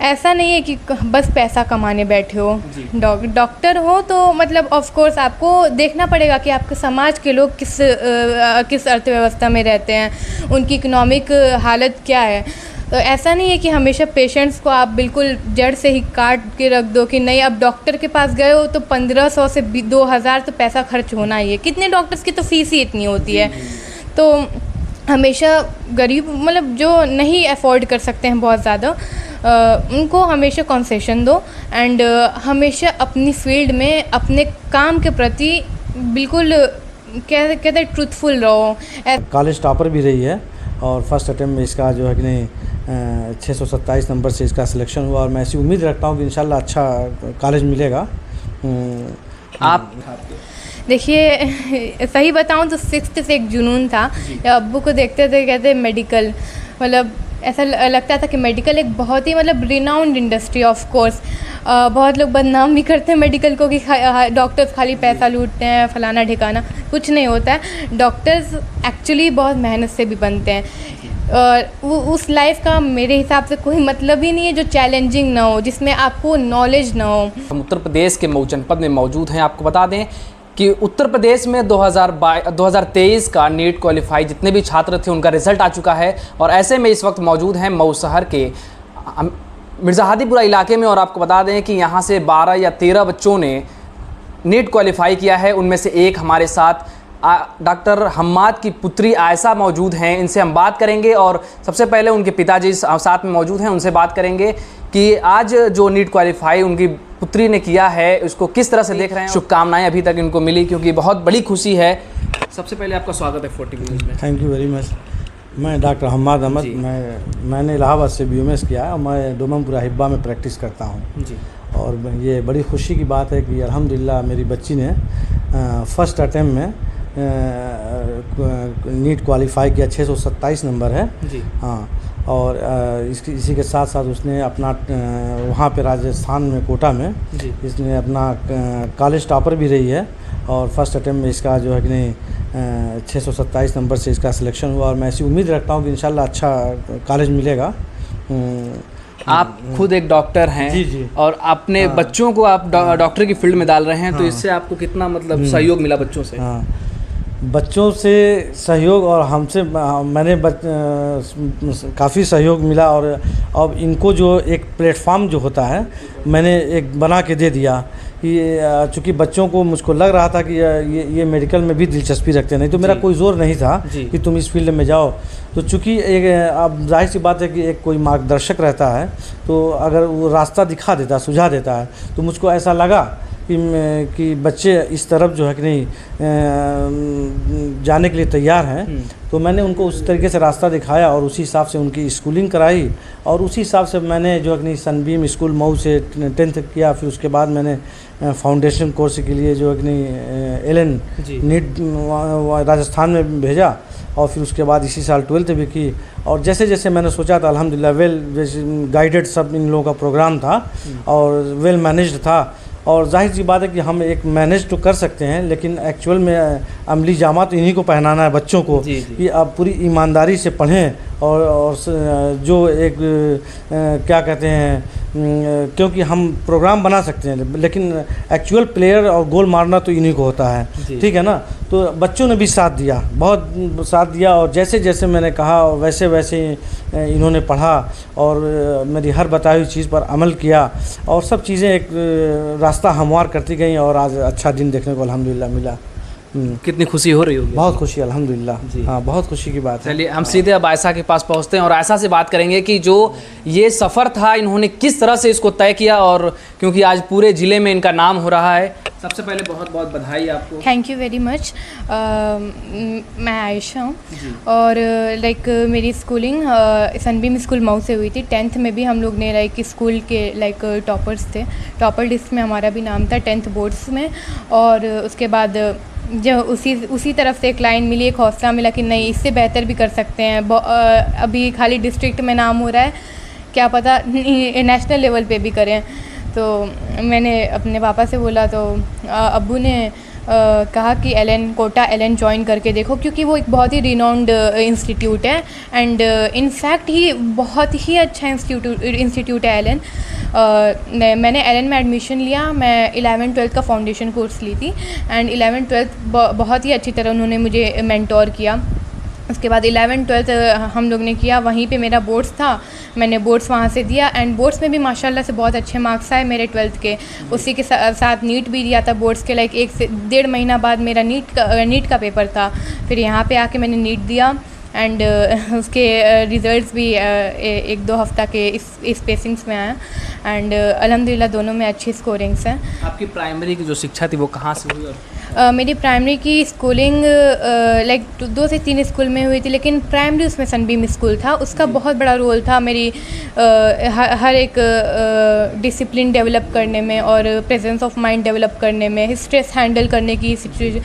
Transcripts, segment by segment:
ऐसा नहीं है कि बस पैसा कमाने बैठे हो। डॉक्टर हो तो मतलब ऑफ कोर्स आपको देखना पड़ेगा कि आपके समाज के लोग किस अर्थव्यवस्था में रहते हैं, उनकी इकोनॉमिक हालत क्या है। तो ऐसा नहीं है कि हमेशा पेशेंट्स को आप बिल्कुल जड़ से ही काट के रख दो कि नहीं, अब डॉक्टर के पास गए हो तो 1500 से 2000 तो पैसा खर्च होना ही है। कितने डॉक्टर्स की तो फीस ही इतनी होती है। तो हमेशा गरीब मतलब जो नहीं अफोर्ड कर सकते हैं बहुत ज़्यादा, उनको हमेशा कंसेशन दो एंड हमेशा अपनी फील्ड में अपने काम के प्रति बिल्कुल कहते हैं ट्रूथफुल रहो। कॉलेज टॉपर भी रही है और फर्स्ट अटेम्प्ट में इसका जो है कि नहीं 627 नंबर से इसका सिलेक्शन हुआ और मैं ऐसी उम्मीद रखता हूँ कि इंशाल्लाह अच्छा कॉलेज मिलेगा। आप देखिए सही बताऊँ तो 6th से एक जुनून था। अब्बू को देखते थे कहते मेडिकल, मतलब ऐसा लगता था कि मेडिकल एक बहुत ही मतलब रिनाउंड इंडस्ट्री। ऑफ कोर्स बहुत लोग बदनाम भी करते हैं मेडिकल को कि डॉक्टर्स खाली पैसा लूटते हैं, फलाना ठिकाना। कुछ नहीं होता है, डॉक्टर्स एक्चुअली बहुत मेहनत से भी बनते हैं। उस लाइफ का मेरे हिसाब से कोई मतलब ही नहीं है जो चैलेंजिंग ना हो, जिसमें आपको नॉलेज ना हो। हम उत्तर प्रदेश के मऊ जनपद में मौजूद हैं। आपको बता दें कि उत्तर प्रदेश में 2023 का नीट क्वालिफाई जितने भी छात्र थे उनका रिजल्ट आ चुका है और ऐसे में इस वक्त मौजूद हैं मऊ शहर के मिर्ज़ा हादीपुरा इलाके में। और आपको बता दें कि यहाँ से 12 या 13 बच्चों ने नीट क्वालिफाई किया है। उनमें से एक हमारे साथ डॉक्टर हम्माद की पुत्री आयशा मौजूद हैं। इनसे हम बात करेंगे और सबसे पहले उनके पिताजी साथ में मौजूद हैं, उनसे बात करेंगे कि आज जो नीट क्वालिफाई उनकी पुत्री ने किया है उसको किस तरह से देख रहे हैं। शुभकामनाएं अभी तक इनको मिली क्योंकि बहुत बड़ी खुशी है। सबसे पहले आपका स्वागत है 40 न्यूज़ में। Thank you very much. मैं डॉक्टर हम्माद अहमद, मैंने इलाहाबाद से BMS किया है और मैं डोमनपुरा हिब्बा में प्रैक्टिस करता हूँ जी। और ये बड़ी खुशी की बात है कि अल्हम्दुलिल्लाह मेरी बच्ची ने फर्स्ट अटेम्प्ट में नीट क्वालिफाई किया। 627 नंबर है जी। हाँ, और इसी के साथ साथ उसने अपना वहाँ पे राजस्थान में कोटा में इसने अपना कॉलेज टॉपर भी रही है और फर्स्ट अटेम्प्ट में इसका जो है कि नहीं 627 नंबर से इसका सिलेक्शन हुआ और मैं ऐसी उम्मीद रखता हूँ कि इंशाल्लाह अच्छा कॉलेज मिलेगा। आप खुद एक डॉक्टर हैं जी। और अपने बच्चों को आप डॉक्टर की फील्ड में डाल रहे हैं। तो इससे आपको कितना मतलब सहयोग मिला बच्चों से? बच्चों से सहयोग और हमसे मैंने काफ़ी सहयोग मिला और अब इनको जो एक प्लेटफॉर्म जो होता है मैंने एक बना के दे दिया कि चूँकि बच्चों को मुझको लग रहा था कि ये मेडिकल में भी दिलचस्पी रखते, नहीं तो मेरा कोई ज़ोर नहीं था कि तुम इस फील्ड में जाओ। तो चूँकि एक अब जाहिर सी बात है कि एक कोई मार्गदर्शक रहता है तो अगर वो रास्ता दिखा देता, सुझा देता है, तो मुझको ऐसा लगा कि बच्चे इस तरफ जो है कि नहीं जाने के लिए तैयार हैं। तो मैंने उनको उस तरीके से रास्ता दिखाया और उसी हिसाब से उनकी स्कूलिंग कराई और उसी हिसाब से मैंने जो है कि नहीं सनबीम स्कूल मऊ से 10th किया। फिर उसके बाद मैंने फाउंडेशन कोर्स के लिए जो है कि नहीं LN नीट राजस्थान में भेजा और फिर उसके बाद इसी साल 12th भी की। और जैसे जैसे मैंने सोचा था अल्हम्दुलिल्लाह वेल गाइडेड सब इन लोगों का प्रोग्राम था और वेल मैनेज्ड था। और जाहिर सी बात है कि हम एक मैनेज तो कर सकते हैं लेकिन एक्चुअल में अमली जामा तो इन्हीं को पहनाना है बच्चों को कि आप पूरी ईमानदारी से पढ़ें और जो एक क्या कहते हैं, क्योंकि हम प्रोग्राम बना सकते हैं लेकिन एक्चुअल प्लेयर और गोल मारना तो इन्हीं को होता है, ठीक है ना। तो बच्चों ने भी साथ दिया, बहुत साथ दिया और जैसे जैसे मैंने कहा वैसे वैसे इन्होंने पढ़ा और मेरी हर बताई हुई चीज़ पर अमल किया और सब चीज़ें एक रास्ता हमवार करती गई और आज अच्छा दिन देखने को अल्हम्दुलिल्लाह मिला। कितनी खुशी हो रही होगी? बहुत खुशी अल्हम्दुलिल्लाह जी। हाँ, बहुत खुशी की बात है। चलिए हम सीधे अब आयशा के पास पहुंचते हैं और आयशा से बात करेंगे कि जो ये सफ़र था इन्होंने किस तरह से इसको तय किया और क्योंकि आज पूरे ज़िले में इनका नाम हो रहा है। सबसे पहले बहुत बहुत बधाई आपको। Thank you very much. मैं आयशा हूँ और लाइक मेरी स्कूलिंग सनबीम स्कूल मऊ से हुई थी। 10th में भी हम लोग ने लाइक स्कूल के लाइक टॉपर्स थे, टॉपर लिस्ट में हमारा भी नाम था 10th बोर्ड्स में। और उसके बाद जो उसी तरफ से एक लाइन मिली, एक हौसला मिला कि नहीं इससे बेहतर भी कर सकते हैं। अभी खाली डिस्ट्रिक्ट में नाम हो रहा है, क्या पता नेशनल लेवल पे भी करें। तो मैंने अपने पापा से बोला तो अब्बू ने कहा कि एलन कोटा एलन ज्वाइन करके देखो, क्योंकि वो एक बहुत ही रिनाउंड इंस्टीट्यूट है एंड इनफैक्ट ही बहुत ही अच्छा इंस्टीट्यूट है एलन। मैंने एलन में एडमिशन लिया। मैं 11-12 का फाउंडेशन कोर्स ली थी एंड 11-12 बहुत ही अच्छी तरह उन्होंने मुझे मेंटोर किया। उसके बाद 11-12 हम लोग ने किया, वहीं पे मेरा बोर्ड्स था, मैंने बोर्ड्स वहाँ से दिया एंड बोर्ड्स में भी माशाल्लाह से बहुत अच्छे मार्क्स आए मेरे 12th के। उसी के साथ नीट भी दिया था बोर्ड्स के, लाइक 1 से 1.5 महीना बाद मेरा नीट का पेपर था। फिर यहाँ पे आके मैंने नीट दिया एंड उसके रिज़ल्ट्स भी 1-2 हफ्ता के इस स्पेसिंग्स में आया एंड अल्हम्दुलिल्लाह दोनों में अच्छी स्कोरिंग्स हैं। आपकी प्राइमरी की जो शिक्षा थी वो कहाँ से हुई? और मेरी प्राइमरी की स्कूलिंग लाइक 2 से 3 स्कूल में हुई थी, लेकिन प्राइमरी उसमें सनबीम स्कूल था। उसका बहुत बड़ा रोल था मेरी हर एक डिसिप्लिन डेवलप करने में और प्रेजेंस ऑफ माइंड डेवलप करने में, स्ट्रेस हैंडल करने की सिचुएशन,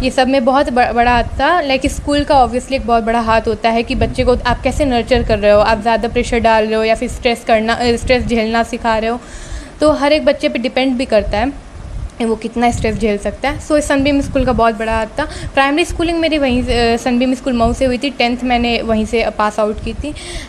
ये सब में बहुत बड़ा हाथ था। लाइक स्कूल का ऑब्वियसली एक बहुत बड़ा हाथ होता है कि बच्चे को आप कैसे नर्चर कर रहे हो, आप ज़्यादा प्रेशर डाल रहे हो या फिर स्ट्रेस झेलना सिखा रहे हो, तो हर एक बच्चे पे डिपेंड भी करता है वो कितना स्ट्रेस झेल सकता है। सो सनबीम स्कूल का बहुत बड़ा हाथ था। प्राइमरी स्कूलिंग मेरी वहीं से सनबीम स्कूल मऊ से हुई थी। 10th मैंने वहीं से पास आउट की थी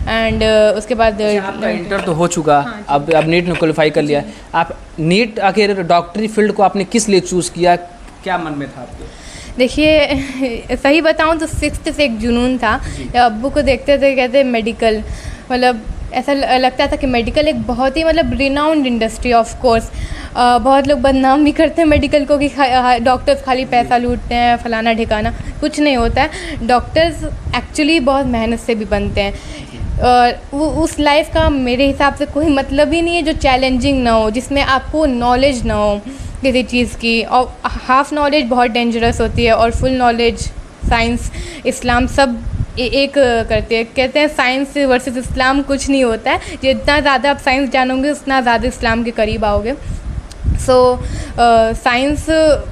एंड उसके बाद आपका इंटर तो हो चुका। हाँ, अब नीट में क्वालिफाई कर लिया। आप नीट आखिर डॉक्टरी फील्ड को आपने किस लिए चूज़ किया, क्या मन में था आपके? देखिए सही बताऊं तो 6th से एक जुनून था। अब्बू को देखते थे, कहते मेडिकल, मतलब ऐसा लगता था कि मेडिकल एक बहुत ही मतलब रिनाउंड इंडस्ट्री। ऑफ कोर्स बहुत लोग बदनाम भी करते हैं मेडिकल को कि डॉक्टर्स खाली पैसा लूटते हैं, फलाना ठिकाना, कुछ नहीं होता है। डॉक्टर्स एक्चुअली बहुत मेहनत से भी बनते हैं और उस लाइफ का मेरे हिसाब से कोई मतलब ही नहीं है जो चैलेंजिंग ना हो, जिसमें आपको नॉलेज ना हो किसी चीज़ की। और हाफ नॉलेज बहुत डेंजरस होती है और फुल नॉलेज, साइंस इस्लाम सब एक करते हैं। कहते हैं साइंस वर्सेस इस्लाम कुछ नहीं होता है, जितना ज़्यादा आप साइंस जानोगे उतना ज़्यादा इस्लाम के करीब आओगे। सो साइंस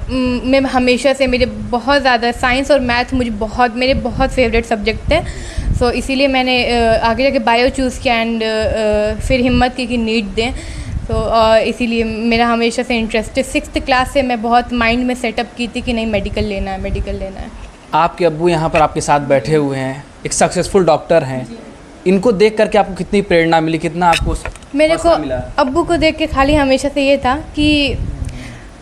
में हमेशा से मेरे बहुत ज़्यादा साइंस और मैथ मेरे बहुत फेवरेट सब्जेक्ट थे। सो इसीलिए मैंने आगे जाके बायो चूज़ किया एंड फिर हिम्मत की कि नीट दें। तो इसीलिए मेरा हमेशा से इंटरेस्ट है। 6th क्लास से मैं बहुत माइंड में सेटअप की थी कि नहीं मेडिकल लेना है। आपके अब्बू यहाँ पर आपके साथ बैठे हुए हैं, एक सक्सेसफुल डॉक्टर हैं, इनको देख करके आपको कितनी प्रेरणा मिली, कितना आपको मेरे को अब्बू को देख के खाली हमेशा से ये था कि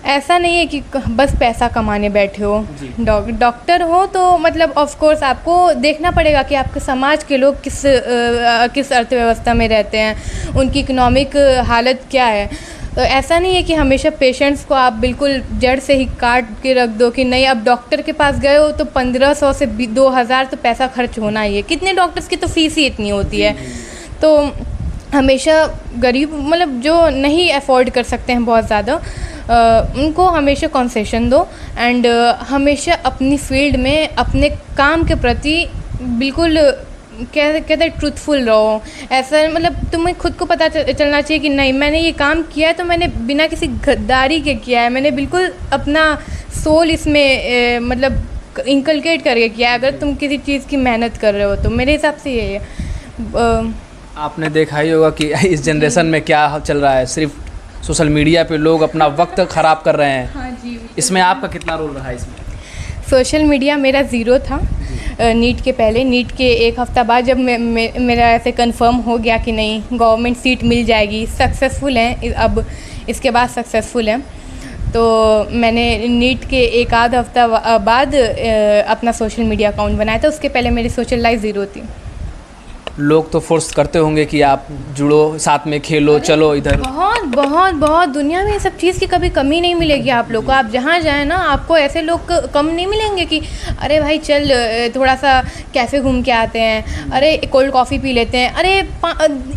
ऐसा नहीं है कि बस पैसा कमाने बैठे हो। डॉक्टर हो तो मतलब ऑफ कोर्स आपको देखना पड़ेगा कि आपके समाज के लोग किस अर्थव्यवस्था में रहते हैं, उनकी इकोनॉमिक हालत क्या है। तो ऐसा नहीं है कि हमेशा पेशेंट्स को आप बिल्कुल जड़ से ही काट के रख दो कि नहीं अब डॉक्टर के पास गए हो तो 1500 से 2000 तो पैसा खर्च होना ही है। कितने डॉक्टर्स की तो फीस ही इतनी होती है। तो हमेशा गरीब मतलब जो नहीं अफोर्ड कर सकते हैं बहुत ज़्यादा, उनको हमेशा कंसेशन दो एंड हमेशा अपनी फील्ड में अपने काम के प्रति बिल्कुल कहते हैं ट्रूथफुल रहो। ऐसा मतलब तुम्हें खुद को पता चलना चाहिए कि नहीं मैंने ये काम किया है तो मैंने बिना किसी गद्दारी के किया है, मैंने बिल्कुल अपना सोल इसमें मतलब इंकलकेट करके किया है। अगर तुम किसी चीज़ की मेहनत कर रहे हो तो मेरे हिसाब से ये है। आपने देखा ही होगा कि इस जनरेशन में क्या चल रहा है, सिर्फ सोशल मीडिया पे लोग अपना वक्त ख़राब कर रहे हैं। हाँ जी, इसमें आपका कितना रोल रहा है? इसमें सोशल मीडिया मेरा ज़ीरो था नीट के पहले। नीट के 1 हफ़्ता बाद जब मेरा ऐसे कंफर्म हो गया कि नहीं गवर्नमेंट सीट मिल जाएगी, सक्सेसफुल हैं अब इसके बाद सक्सेसफुल हैं, तो मैंने नीट के 1 आध हफ्ता बाद अपना सोशल मीडिया अकाउंट बनाया था। उसके पहले मेरी सोशल लाइफ ज़ीरो थी। लोग तो फोर्स करते होंगे कि आप जुड़ो, साथ में खेलो, चलो इधर। बहुत दुनिया में सब चीज़ की कभी कमी नहीं मिलेगी आप लोग को। आप जहाँ जाएँ ना आपको ऐसे लोग कम नहीं मिलेंगे कि अरे भाई चल थोड़ा सा कैफ़े घूम के आते हैं, अरे कोल्ड कॉफ़ी पी लेते हैं, अरे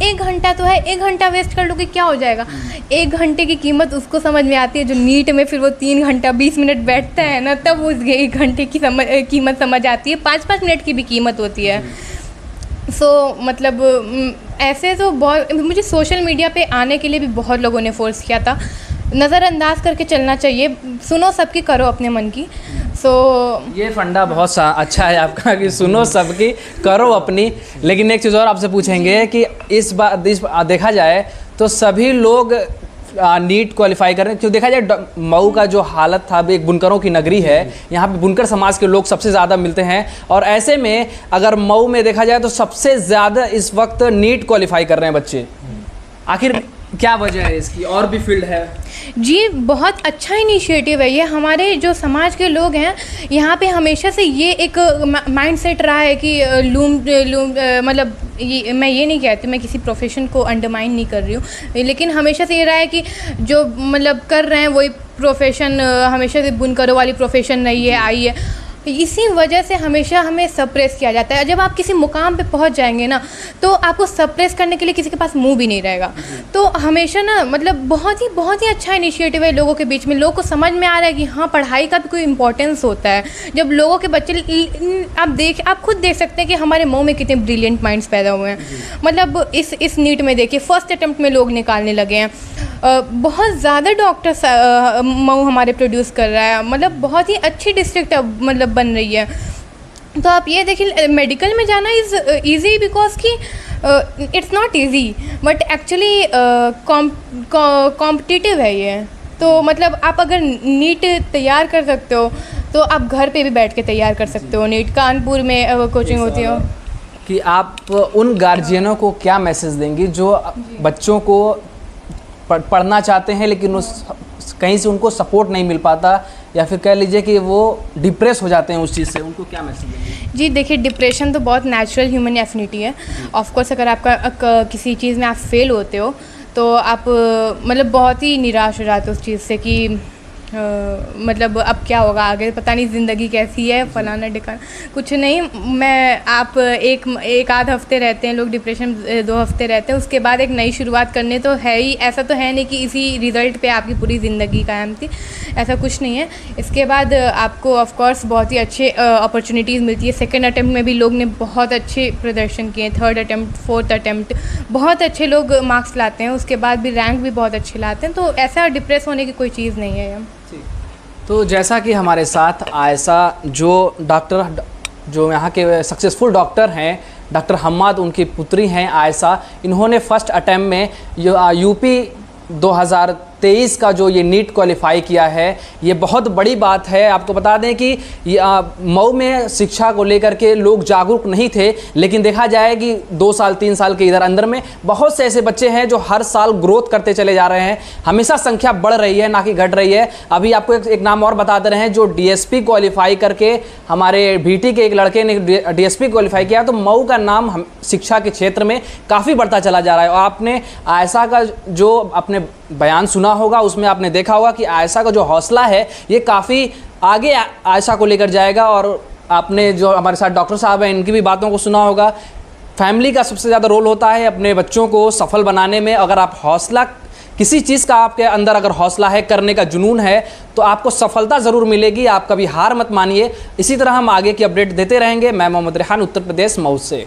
1 घंटा तो है, 1 घंटा वेस्ट कर लोगे क्या हो जाएगा। 1 घंटे की कीमत उसको समझ में आती है जो नीट में फिर वो 3 घंटा 20 मिनट बैठता है ना, तब उस 1 घंटे की कीमत समझ आती है। 5-5 मिनट की भी कीमत होती है। सो मतलब ऐसे तो बहुत मुझे सोशल मीडिया पे आने के लिए भी बहुत लोगों ने फ़ोर्स किया था। नज़रअंदाज करके चलना चाहिए, सुनो सबकी करो अपने मन की। सो ये फंडा बहुत अच्छा है आपका कि सुनो सबकी करो अपनी। लेकिन एक चीज़ और आपसे पूछेंगे कि इस बार देखा जाए तो सभी लोग नीट क्वालिफाई कर रहे हैं। क्यों देखा जाए मऊ का जो हालत था, अभी एक बुनकरों की नगरी है, यहाँ पे बुनकर समाज के लोग सबसे ज़्यादा मिलते हैं, और ऐसे में अगर मऊ में देखा जाए तो सबसे ज़्यादा इस वक्त नीट क्वालिफाई कर रहे हैं बच्चे। आखिर क्या वजह है इसकी? और भी फील्ड है जी, बहुत अच्छा इनिशिएटिव है ये। हमारे जो समाज के लोग हैं यहाँ पे हमेशा से ये एक माइंड सेट रहा है कि मतलब ये, मैं ये नहीं कहती, मैं किसी प्रोफेशन को अंडरमाइन नहीं कर रही हूँ, लेकिन हमेशा से ये रहा है कि जो मतलब कर रहे हैं वही प्रोफेशन, हमेशा से बुनकरों वाली प्रोफेशन रही है, आई है। इसी वजह से हमेशा हमें सप्रेस किया जाता है। जब आप किसी मुकाम पे पहुंच जाएंगे ना, तो आपको सप्रेस करने के लिए किसी के पास मुंह भी नहीं रहेगा। तो हमेशा ना मतलब बहुत ही अच्छा इनिशिएटिव है लोगों के बीच में। लोगों को समझ में आ रहा है कि हाँ, पढ़ाई का भी कोई इम्पोर्टेंस होता है। जब लोगों के बच्चे आप खुद देख सकते हैं कि हमारे मऊ में कितने ब्रिलियंट माइंड्स पैदा हुए हैं। मतलब इस नीट में देखिए, फर्स्ट अटेम्प्ट में लोग निकालने लगे हैं। बहुत ज़्यादा डॉक्टर्स मऊ हमारे प्रोड्यूस कर रहा है। मतलब बहुत ही अच्छी डिस्ट्रिक्ट मतलब बन रही है। तो आप ये देखिए, मेडिकल में जाना इज़ ईजी बिकॉज कि it's not easy, but actually competitive है ये। तो मतलब आप अगर नीट तैयार कर सकते हो तो आप घर पे भी बैठ के तैयार कर सकते हो। नीट कानपुर में कोचिंग होती हो। कि आप उन गार्जियनों को क्या मैसेज देंगी जो बच्चों को पढ़ना चाहते हैं लेकिन उस कहीं से उनको सपोर्ट नहीं मिल पाता, या फिर कह लीजिए कि वो डिप्रेस हो जाते हैं उस चीज़ से, उनको क्या मैसेज देंगे? जी देखिए, डिप्रेशन तो बहुत नेचुरल ह्यूमन एफिनिटी है। ऑफ कोर्स अगर आपका किसी चीज़ में आप फेल होते हो तो आप मतलब बहुत ही निराश हो जाते हो उस चीज़ से कि मतलब अब क्या होगा आगे, पता नहीं ज़िंदगी कैसी है, फलाना ढिकाना कुछ नहीं। आप एक आध हफ्ते रहते हैं लोग डिप्रेशन, 2 हफ्ते रहते हैं, उसके बाद एक नई शुरुआत करने तो है ही। ऐसा तो है नहीं कि इसी रिज़ल्ट पे आपकी पूरी ज़िंदगी कायम थी, ऐसा कुछ नहीं है। इसके बाद आपको ऑफ कोर्स बहुत ही अच्छे अपॉर्चुनिटीज़ मिलती है। सेकेंड अटैम्प्ट में भी लोग ने बहुत अच्छे प्रदर्शन किए, थर्ड अटैम्प्ट, फोर्थ अटैम्प्ट बहुत अच्छे लोग मार्क्स लाते हैं, उसके बाद भी रैंक भी बहुत अच्छे लाते हैं। तो ऐसा डिप्रेस होने की कोई चीज़ नहीं है। तो जैसा कि हमारे साथ आयशा जो डॉक्टर, जो यहाँ के सक्सेसफुल डॉक्टर हैं, डॉक्टर हम्माद, उनकी पुत्री हैं आयशा, इन्होंने फर्स्ट अटैम्प्ट में यूपी 2023 का जो ये नीट क्वालिफाई किया है, ये बहुत बड़ी बात है। आपको बता दें कि मऊ में शिक्षा को लेकर के लोग जागरूक नहीं थे, लेकिन देखा जाए कि 2 साल 3 साल के इधर अंदर में बहुत से ऐसे बच्चे हैं जो हर साल ग्रोथ करते चले जा रहे हैं। हमेशा संख्या बढ़ रही है, ना कि घट रही है। अभी आपको एक नाम और बता दे रहे हैं, जो डीएसपी क्वालिफाई करके हमारे बीटी के एक लड़के ने डीएसपी क्वालिफाई किया, तो मऊ का नाम शिक्षा के क्षेत्र में काफ़ी बढ़ता चला जा रहा है। और आपने आयशा का जो अपने बयान सुना होगा, उसमें आपने देखा होगा कि आयशा का जो हौसला है ये काफ़ी आगे आयशा को लेकर जाएगा। और आपने जो हमारे साथ डॉक्टर साहब हैं, इनकी भी बातों को सुना होगा। फैमिली का सबसे ज़्यादा रोल होता है अपने बच्चों को सफल बनाने में। अगर आप हौसला, किसी चीज़ का आपके अंदर अगर हौसला है, करने का जुनून है, तो आपको सफलता ज़रूर मिलेगी। आप कभी हार मत मानिए। इसी तरह हम आगे की अपडेट देते रहेंगे। मैं मोहम्मद रेहान, उत्तर प्रदेश मऊ से।